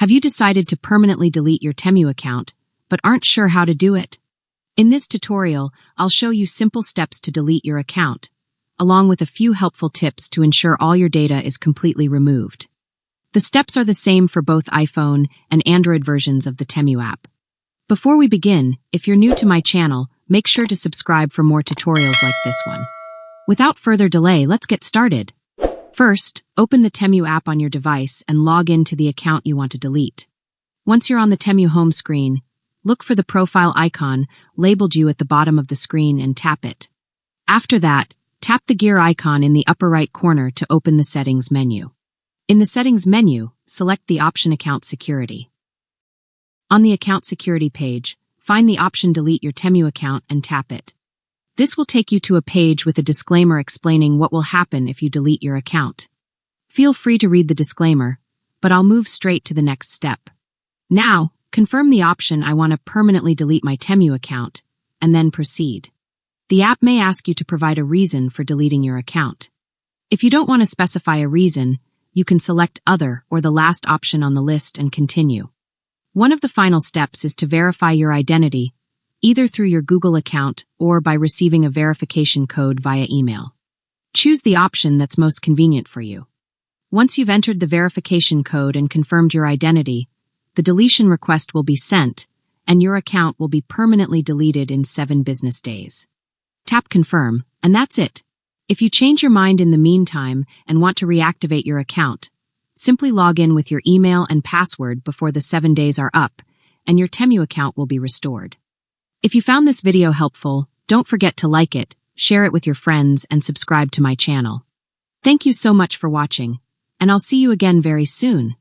Have you decided to permanently delete your Temu account, but aren't sure how to do it? In this tutorial, I'll show you simple steps to delete your account, along with a few helpful tips to ensure all your data is completely removed. The steps are the same for both iPhone and Android versions of the Temu app. Before we begin, if you're new to my channel, make sure to subscribe for more tutorials like this one. Without further delay, let's get started. First, open the Temu app on your device and log into the account you want to delete. Once you're on the Temu home screen, look for the profile icon labeled you at the bottom of the screen and tap it. After that, tap the gear icon in the upper right corner to open the Settings menu. In the Settings menu, select the option Account Security. On the Account Security page, find the option Delete your Temu account and tap it. This will take you to a page with a disclaimer explaining what will happen if you delete your account. Feel free to read the disclaimer, but I'll move straight to the next step. Now, confirm the option I want to permanently delete my Temu account, and then proceed. The app may ask you to provide a reason for deleting your account. If you don't want to specify a reason, you can select Other or the last option on the list and continue. One of the final steps is to verify your identity, either through your Google account or by receiving a verification code via email. Choose the option that's most convenient for you. Once you've entered the verification code and confirmed your identity, the deletion request will be sent, and your account will be permanently deleted in 7 business days. Tap Confirm, and that's it. If you change your mind in the meantime and want to reactivate your account, simply log in with your email and password before the 7 days are up, and your Temu account will be restored. If you found this video helpful, don't forget to like it, share it with your friends, and subscribe to my channel. Thank you so much for watching, and I'll see you again very soon.